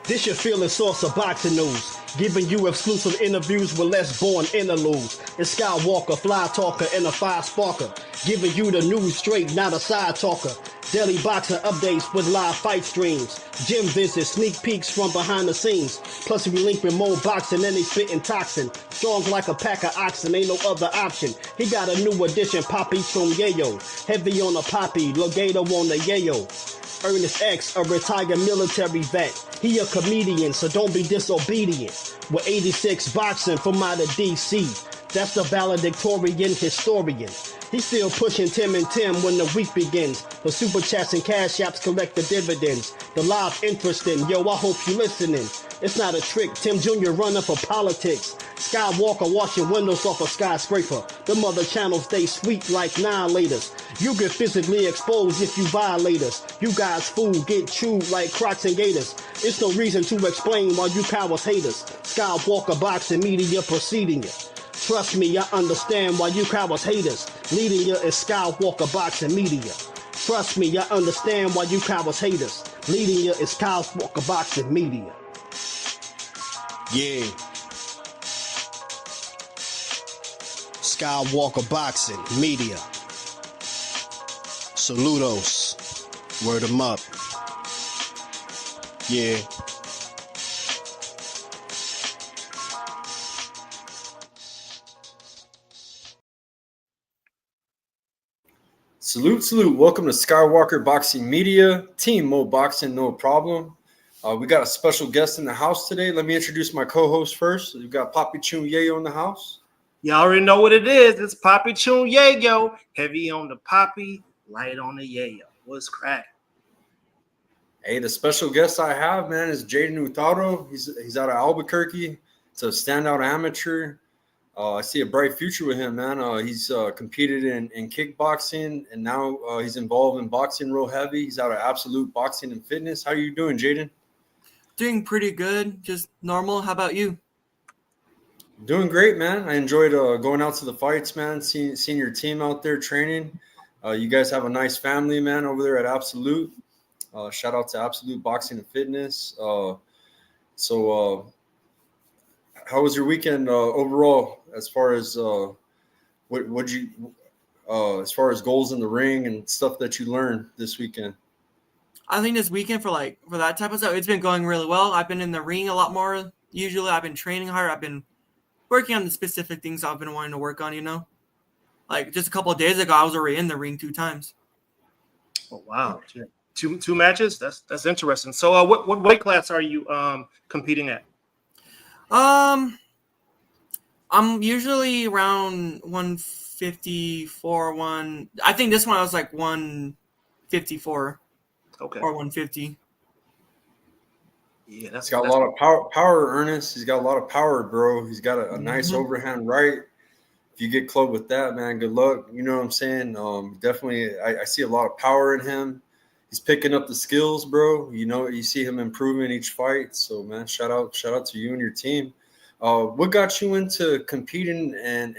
This your feeling source of boxing news, giving you exclusive interviews with less born interludes. It's Skywalker, fly talker, and a fire sparker, giving you the news straight, not a side talker. Daily boxing updates with live fight streams, gym visits, sneak peeks from behind the scenes. Plus we link with more boxing and they spitting toxin. Strong like a pack of oxen, ain't no other option. He got a new addition, Papi Chunyayo. Heavy on the Papi, Legato on the Yayo. Ernest X, a retired military vet. He a comedian, so don't be disobedient. With 86 boxing from out of DC. That's the valedictorian historian. He's still pushing Tim and Tim when the week begins. The super chats and cash apps collect the dividends. The live interesting, yo, I hope you listening. It's not a trick, Tim Jr. running for politics. Skywalker washing windows off a skyscraper. The mother channels stay sweet like annihilators. You get physically exposed if you violate us. You guys fool get chewed like Crocs and Gators. It's no reason to explain why you cowards hate us. Skywalker boxing media proceeding it. Trust me, I understand why you cowards hate us. Leading you is Skywalker boxing media. Trust me, I understand why you cowards hate us. Leading you is Skywalker boxing media. Yeah. Skywalker boxing media. Saludos. Word 'em up. Yeah. Salute, salute. Welcome to Skywalker Boxing Media. Team Mo Boxing, no problem. We got a special guest in the house today. Let me introduce my co-host first. We've got Papi Chunyayo in the house. You already know what it is. It's Papi Chunyayo. Heavy on the Papi, light on the Yayo. What's crack? Hey, the special guest I have, man, is Jayden Uttaro. He's out of Albuquerque. It's a standout amateur. I see a bright future with him, man. He's competed in kickboxing, and now he's involved in boxing real heavy. He's out of Absolute Boxing and Fitness. How are you doing, Jayden? Doing pretty good, just normal. How about you? Doing great, man. I enjoyed going out to the fights, man, seeing your team out there training. You guys have a nice family, man, over there at Absolute. Shout out to Absolute Boxing and Fitness. How was your weekend overall as far as what you as far as goals in the ring and stuff that you learned this weekend? I think this weekend for that type of stuff, it's been going really well. I've been in the ring a lot more. Usually I've been training hard. I've been working on the specific things I've been wanting to work on, you know? Like just a couple of days ago, I was already in the ring 2 times. Oh, wow. Two matches? That's interesting. So what weight class are you competing at? I'm usually around 154, I think this one I was like 154. Okay. Or 150. Yeah, He's got a lot of power, Ernest. He's got a lot of power, bro. He's got a nice overhand right. If you get clubbed with that, man, good luck. You know what I'm saying? Definitely, I see a lot of power in him. He's picking up the skills, bro. You know, you see him improving each fight. So, man, shout out to you and your team. What got you into competing and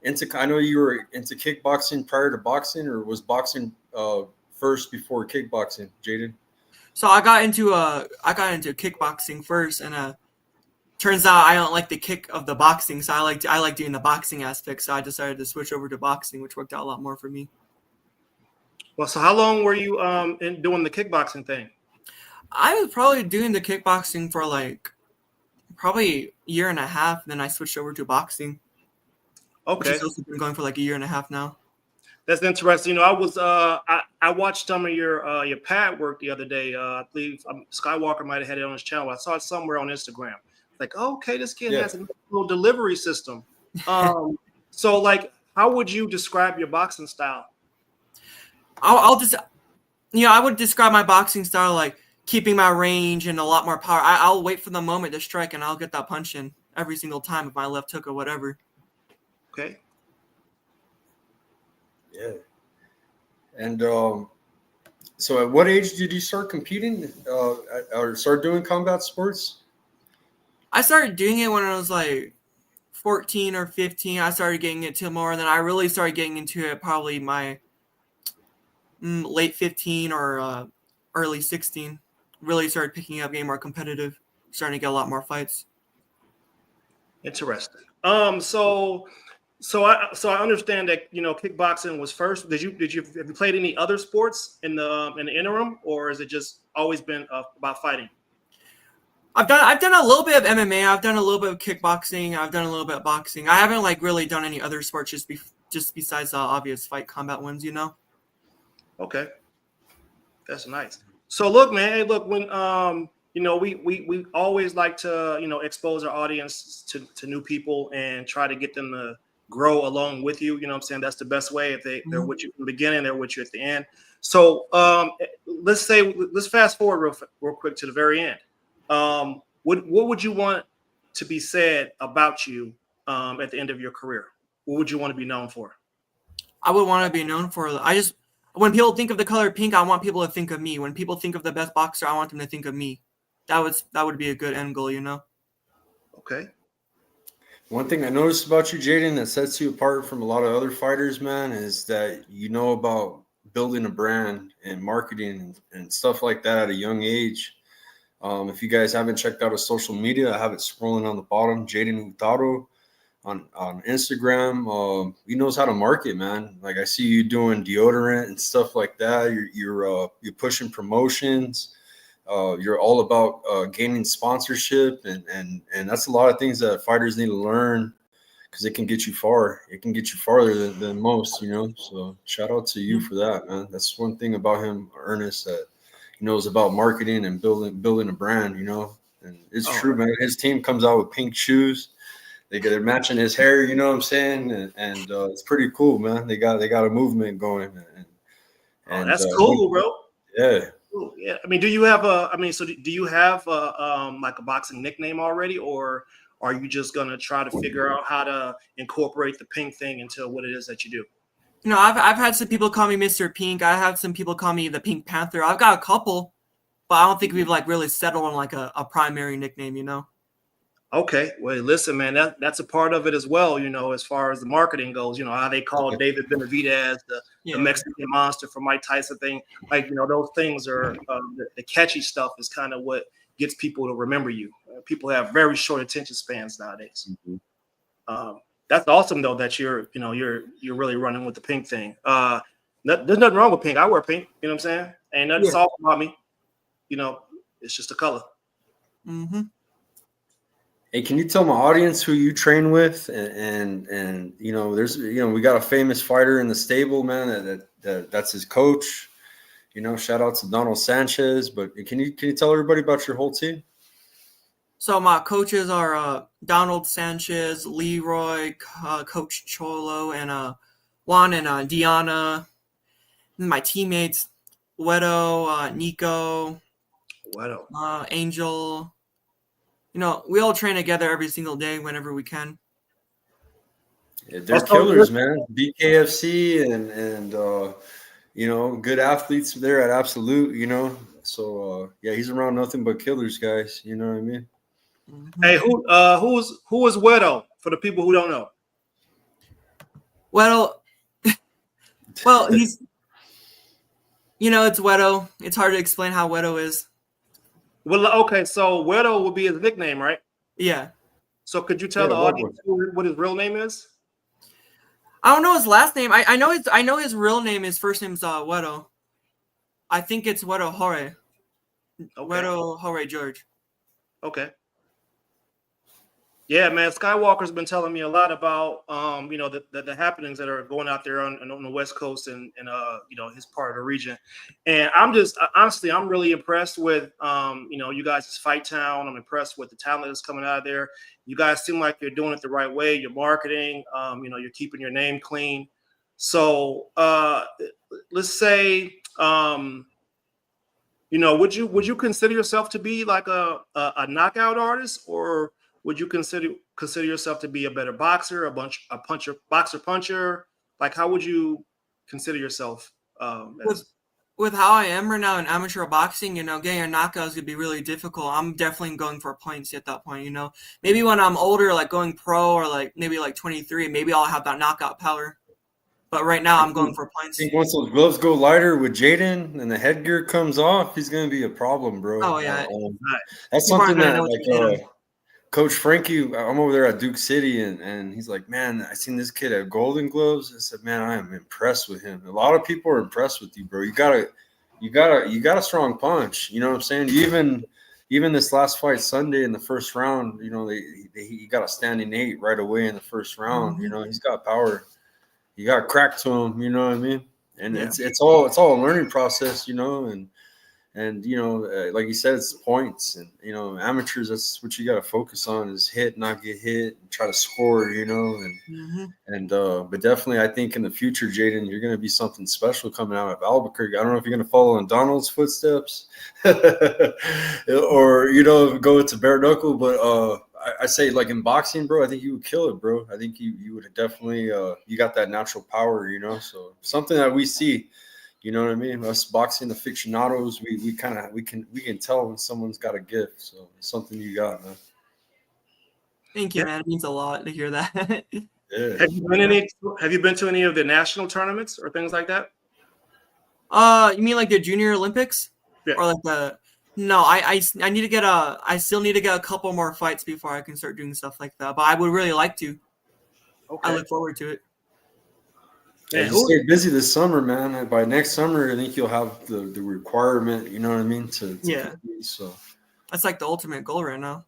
into? I know you were into kickboxing prior to boxing, or was boxing first before kickboxing, Jayden? So I got into kickboxing first, and turns out I don't like the kick of the boxing, so I like doing the boxing aspect. So I decided to switch over to boxing, which worked out a lot more for me. Well, so how long were you in doing the kickboxing thing? I was probably doing the kickboxing for probably a year and a half. Then I switched over to boxing. Okay, which has also been going for like a year and a half now. That's interesting. You know, I was I watched some of your pad work the other day. I believe Skywalker might have had it on his channel. I saw it somewhere on Instagram. Like, okay, this kid has a little delivery system. So, like, how would you describe your boxing style? I'll just, I would describe my boxing style like keeping my range and a lot more power. I'll wait for the moment to strike, and I'll get that punch in every single time with my left hook or whatever. Okay. Yeah. And so at what age did you start competing or start doing combat sports? I started doing it when I was like 14 or 15. I started getting into more, and then I really started getting into it probably my late 15 or early 16. really started picking up, getting more competitive, starting to get a lot more fights. Interesting. So I understand that kickboxing was first. Have you played any other sports in the interim, or has it just always been about fighting? I've done a little bit of MMA. I've done a little bit of kickboxing. I've done a little bit of boxing. I haven't really done any other sports just besides the obvious fight combat ones. Okay, that's nice. So look, man. Hey, look, when we always like to expose our audience to new people and try to get them to grow along with you. You know what I'm saying? That's the best way. If they're with you from the beginning, they're with you at the end. So let's fast forward real quick to the very end. What would you want to be said about you at the end of your career? What would you want to be known for? I would want to be known for. When people think of the color pink, I want people to think of me. When people think of the best boxer, I want them to think of me. That would be a good end goal, Okay. One thing I noticed about you, Jayden, that sets you apart from a lot of other fighters, man, is that you know about building a brand and marketing and stuff like that at a young age. If you guys haven't checked out his social media, I have it scrolling on the bottom. Jayden Uttaro on Instagram. He knows how to market, man. Like I see you doing deodorant and stuff like that. You're pushing promotions. You're all about gaining sponsorship, and that's a lot of things that fighters need to learn because it can get you far. It can get you farther than most, So shout out to you for that, man. That's one thing about him, Ernest, that he knows about marketing and building a brand, And it's true, man. His team comes out with pink shoes. They're matching his hair, you know what I'm saying? And it's pretty cool, man. They got a movement going. And that's cool, bro. Yeah. Yeah, I mean, do you have do you have like a boxing nickname already, or are you just gonna try to figure out how to incorporate the pink thing into what it is that you do? I've had some people call me Mr. Pink. I have some people call me the Pink Panther. I've got a couple, but I don't think we've really settled on a primary nickname, Okay, well, listen, man, that's a part of it as well, as far as the marketing goes. How they call David Benavidez the Mexican monster for Mike Tyson thing. Those things are the catchy stuff is kind of what gets people to remember you. People have very short attention spans nowadays. Mm-hmm. That's awesome though that you're really running with the pink thing. There's nothing wrong with pink. I wear pink. You know what I'm saying? Ain't nothing soft about me. It's just a color. Mm-hmm. Hey, can you tell my audience who you train with? And there's we got a famous fighter in the stable, man. That's his coach. Shout out to Donald Sanchez. But can you tell everybody about your whole team? So my coaches are Donald Sanchez, Leroy, Coach Cholo, and Juan and Diana. And my teammates, Wedo, Nico, Angel. We all train together every single day whenever we can. Yeah, they're killers, man. BKFC and good athletes there at Absolute, So he's around nothing but killers, guys. You know what I mean? Mm-hmm. Hey, who is Wedo for the people who don't know? Well, he's it's Wedo. It's hard to explain how Wedo is. Well, okay, so Wedo would be his nickname, right? Yeah. So could you tell the audience what his real name is? I don't know his last name. I know his real name. His first name's Wedo. I think it's Wedo Jorge. Okay. Wedo Jorge George. Okay. Yeah, man. Skywalker's been telling me a lot about the happenings that are going out there on the West Coast and his part of the region. And I'm really impressed with you guys' Fight Town. I'm impressed with the talent that's coming out of there. You guys seem like you're doing it the right way. You're marketing. You're keeping your name clean. So let's say would you consider yourself to be like a knockout artist, or would you consider yourself to be a better boxer, a boxer puncher? Like, how would you consider yourself? With how I am right now in amateur boxing, getting a knockout is gonna be really difficult. I'm definitely going for points at that point. Maybe when I'm older, like going pro or maybe 23, maybe I'll have that knockout power. But right now, I'm going for I points. think once those gloves go lighter with Jayden and the headgear comes off, he's gonna be a problem, bro. Oh yeah, That's people aren't something gonna that know what to hit him. Coach Frankie, I'm over there at Duke City, and he's like, man, I seen this kid at Golden Gloves. I said, man, I am impressed with him. A lot of people are impressed with you, bro. You got a strong punch. You know what I'm saying? Even this last fight Sunday in the first round, you know, he got a standing 8 right away in the first round. You know, he's got power. You got crack to him. You know what I mean? And Yeah. it's all a learning process. You know, and you know, like you said, it's points, and you know, amateurs. That's what you got to focus on: is hit, not get hit, and try to score. You know, and but definitely, I think in the future, Jayden, you're going to be something special coming out of Albuquerque. I don't know if you're going to follow in Donald's footsteps, or you know, go to bare knuckle. But I say, like in boxing, bro, I think you would kill it, bro. I think you would definitely you got that natural power, you know. So something that we see. You know what I mean? Us boxing aficionados, we can tell when someone's got a gift. So it's something you got, man. Thank you, man. It means a lot to hear that. Yeah. Have you been to any of the national tournaments or things like that? You mean like the Junior Olympics? Yeah. Or like the No, I need to get I still need to get a couple more fights before I can start doing stuff like that. But I would really like to. Okay. I look forward to it. Yeah, just stay busy this summer, man. By next summer, I think you'll have the requirement. You know what I mean? To compete, so that's like the ultimate goal right now.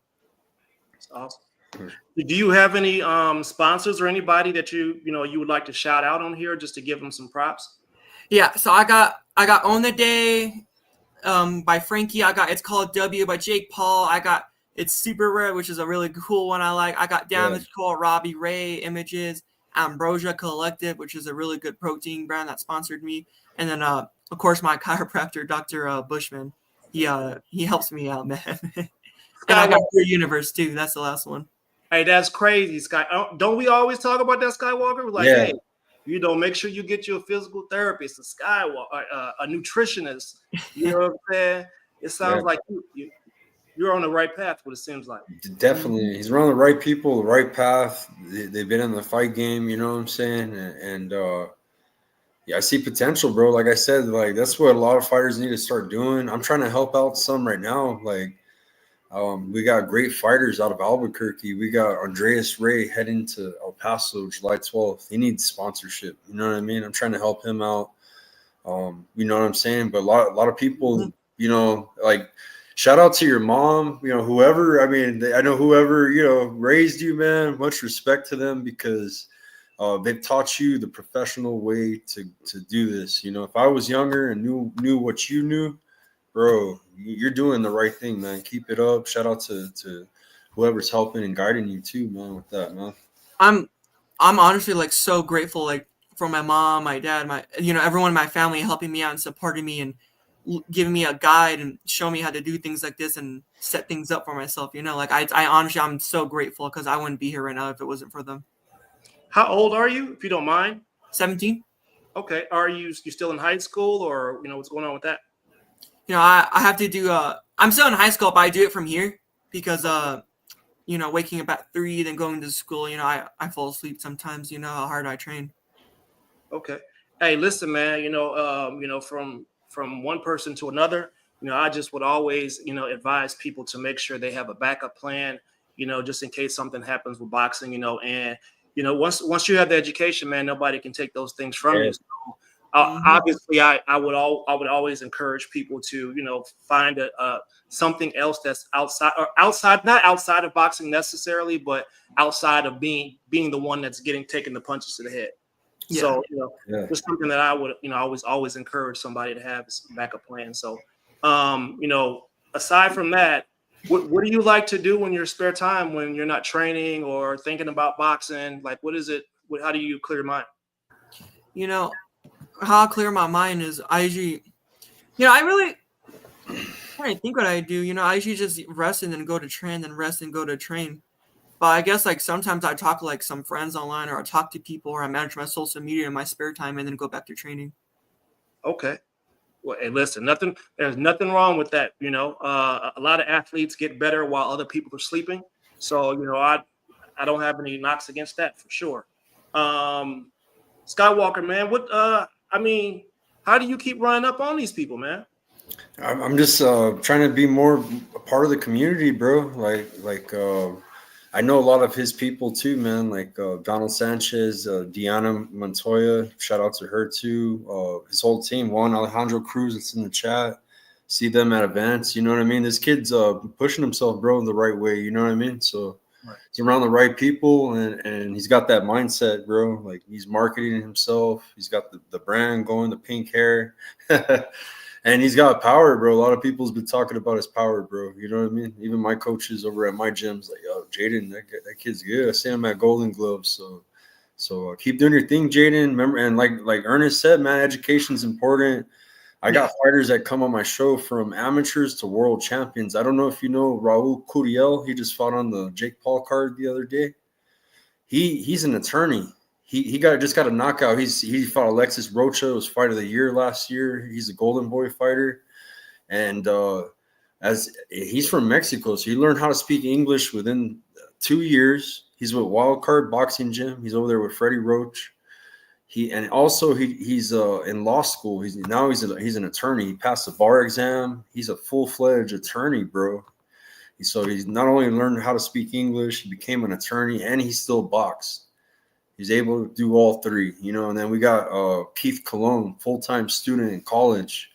That's awesome. Do you have any sponsors or anybody that you would like to shout out on here just to give them some props? Yeah, so I got On the Day by Frankie. It's called W by Jake Paul. It's Super Rare, which is a really cool one I like. I got Damage Called Robbie Ray Images, Ambrosia Collective, which is a really good protein brand that sponsored me. And then of course my chiropractor, Dr. Bushman. He helps me out, man. And I got Pure Universe too. That's the last one. Hey, that's crazy, Sky. Don't we always talk about that, Skywalker? We're like, hey, make sure you get you a physical therapist, a Skywalker, a nutritionist. You know what I'm saying? It sounds like you're on the right path. What it seems like. Definitely, he's around the right people, the right path. They've been in the fight game. You know what I'm saying? And I see potential, bro. Like I said, like that's what a lot of fighters need to start doing. I'm trying to help out some right now, like. We got great fighters out of Albuquerque. We got Andreas Ray heading to El Paso July 12th. He needs sponsorship. You know what I mean? I'm trying to help him out. You know what I'm saying? But a lot of people, you know, like shout out to your mom, you know, whoever. I mean, I know whoever, you know, raised you, man. Much respect to them because they've taught you the professional way to do this. You know, if I was younger and knew what you knew, bro, you're doing the right thing, man. Keep it up. Shout out to whoever's helping and guiding you too, man, with that, man. I'm honestly like so grateful, like for my mom, my dad, everyone in my family helping me out and supporting me and giving me a guide and showing me how to do things like this and set things up for myself. You know, like I honestly, I'm so grateful because I wouldn't be here right now if it wasn't for them. How old are you, if you don't mind? 17. Okay. Are you still in high school or, what's going on with that? You know, I have to do, I'm still in high school, but I do it from here because, waking up at 3, then going to school, I fall asleep sometimes, how hard I train. Okay. Hey, listen, man, from one person to another, I just would always, advise people to make sure they have a backup plan, just in case something happens with boxing, and, once you have the education, man, nobody can take those things from you. So, obviously, I would always encourage people to find something else that's not outside of boxing necessarily, but outside of being the one that's taking the punches to the head. Yeah. So just something that I would always encourage somebody to have as a backup plan. So aside from that, what do you like to do in your spare time when you're not training or thinking about boxing? Like, what is it? How do you clear your mind? How I clear my mind is I usually, I really trying to think what I do. I usually just rest and then go to train, then rest and go to train. But I guess like sometimes I talk to like some friends online, or I talk to people, or I manage my social media in my spare time, and then go back to training. Okay. Well, hey, listen, there's nothing wrong with that. A lot of athletes get better while other people are sleeping. So I don't have any knocks against that for sure. Skywalker, man, what I mean, how do you keep running up on these people, man? I'm just trying to be more a part of the community, bro. I know a lot of his people too, man. Like Donald Sanchez, Diana Montoya. Shout out to her too. His whole team. Juan Alejandro Cruz. It's in the chat. See them at events. You know what I mean? This kid's pushing himself, bro, the right way. You know what I mean? So he's around the right people, and he's got that mindset, bro. Like he's marketing himself. He's got the brand going, the pink hair. And he's got power, bro. A lot of people's been talking about his power, bro. You know what I mean? Even my coaches over at my gym's like, yo, Jayden, that kid's good. I see him at Golden Gloves. So keep doing your thing, Jayden. Remember, and like Ernest said, man, education's important. I got fighters that come on my show from amateurs to world champions. I don't know if you know Raul Curiel. He just fought on the Jake Paul card the other day. He's an attorney. He just got a knockout. He fought Alexis Rocha. It was fight of the year last year. He's a Golden Boy fighter, and as he's from Mexico, so he learned how to speak English within 2 years. He's with Wildcard Boxing Gym. He's over there with Freddie Roach. He's in law school. He's an attorney. He passed the bar exam. He's a full-fledged attorney, bro. So he's not only learned how to speak English, he became an attorney, and he still boxed. He's able to do all three, you know. And then we got Keith Colon, full-time student in college.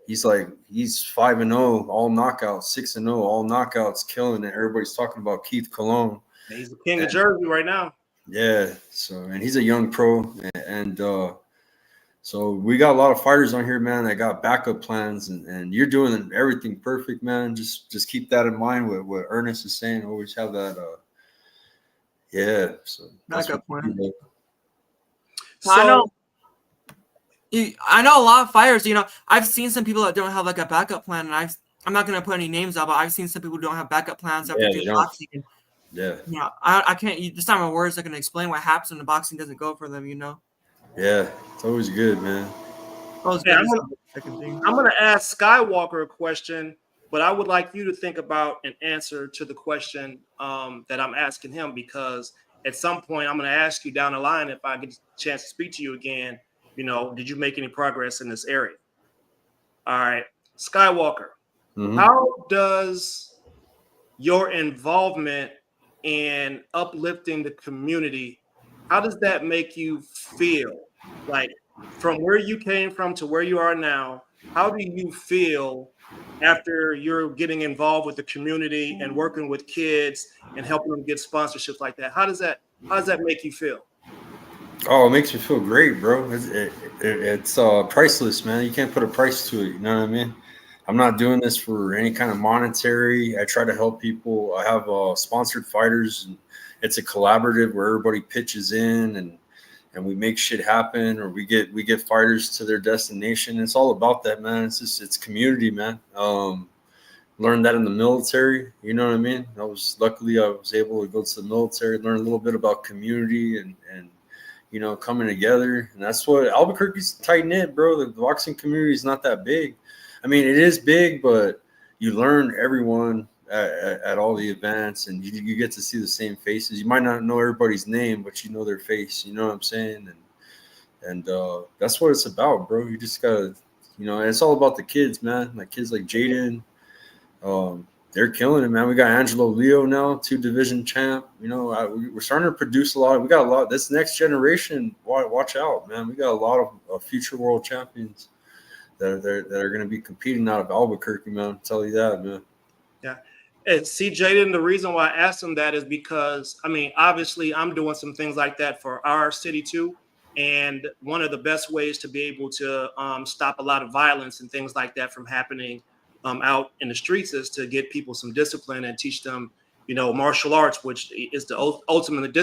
He's 5-0, all knockouts, 6-0, all knockouts, killing it. Everybody's talking about Keith Colon. He's the king of Jersey right now. Yeah. So, and he's a young pro, and so we got a lot of fighters on here, man, that got backup plans, and you're doing everything perfect, man. Just keep that in mind with what Ernest is saying. Always have that. Yeah, so backup plan. So, I know a lot of fighters. You know, I've seen some people that don't have like a backup plan, and I'm not gonna put any names out, but I've seen some people who don't have backup plans after doing boxing. Yeah. You know, I can't. Just not my words. I can explain what happens when the boxing doesn't go for them. You know. Yeah, it's always good, man. I'm gonna ask Skywalker a question, but I would like you to think about an answer to the question that I'm asking him, because at some point I'm going to ask you down the line, if I get a chance to speak to you again, you know, did you make any progress in this area? All right, Skywalker, how does your involvement in uplifting the community, how does that make you feel? Like, from where you came from to where you are now, how do you feel after you're getting involved with the community and working with kids and helping them get sponsorships like that? How does that make you feel? Oh, it makes me feel great, bro. It's priceless, man. You can't put a price to it. You know what I mean? I'm not doing this for any kind of monetary. I try to help people. I have sponsored fighters, and it's a collaborative where everybody pitches in and we make shit happen, or we get fighters to their destination. It's all about that, man. It's community, man. Learned that in the military. You know what I mean? I was able to go to the military, learn a little bit about community and you know, coming together. And that's what Albuquerque's tight knit, bro. The boxing community is not that big. I mean, it is big, but you learn everyone at all the events, and you get to see the same faces. You might not know everybody's name, but you know their face. You know what I'm saying? And that's what it's about, bro. You just gotta, you know, and it's all about the kids, man. Like kids like Jayden, they're killing it, man. We got Angelo Leo now, 2-division champ. You know, we're starting to produce a lot. We got a lot. This next generation, watch out, man. We got a lot of future world champions that are going to be competing out of Albuquerque, man. I'll tell you that, man. Yeah. And see, Jayden, the reason why I asked him that is because, I mean, obviously I'm doing some things like that for our city too. And one of the best ways to be able to stop a lot of violence and things like that from happening out in the streets is to get people some discipline and teach them, you know, martial arts, which is the ultimate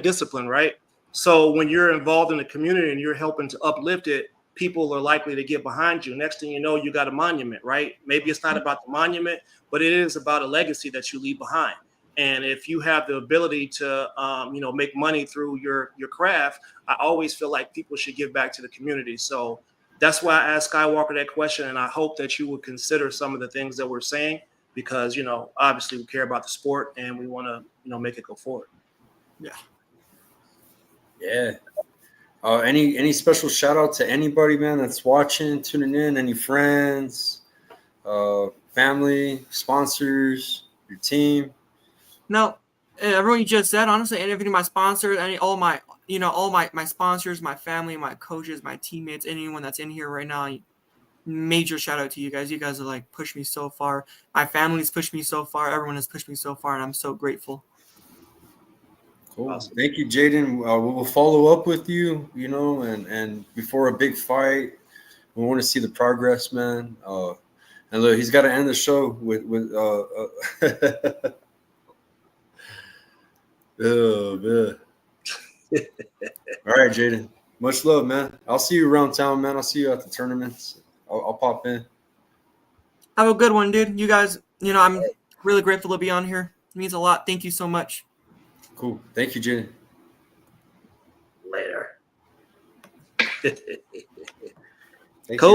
discipline, right? So when you're involved in the community and you're helping to uplift it, people are likely to get behind you. Next thing you know, you got a monument, right? Maybe it's not about the monument, but it is about a legacy that you leave behind. And if you have the ability to, you know, make money through your craft, I always feel like people should give back to the community. So that's why I asked Skywalker that question. And I hope that you would consider some of the things that we're saying, because, you know, obviously we care about the sport and we want to, you know, make it go forward. Yeah. Yeah. Any special shout out to anybody, man, that's watching, tuning in? Any friends, family, sponsors, your team? No, everyone you just said, honestly, everything, my sponsors, all my sponsors, my family, my coaches, my teammates, anyone that's in here right now, major shout out to you guys. You guys are like pushed me so far. My family's pushed me so far. Everyone has pushed me so far, and I'm so grateful. Cool. Awesome. Thank you, Jayden. We will follow up with you, and before a big fight, we want to see the progress, man. And look, he's got to end the show with oh, man. All right, Jayden. Much love, man. I'll see you around town, man. I'll see you at the tournaments. I'll pop in. Have a good one, dude. You guys, I'm really grateful to be on here. It means a lot. Thank you so much. Cool. Thank you, Jayden. Later. Thank Cool. you.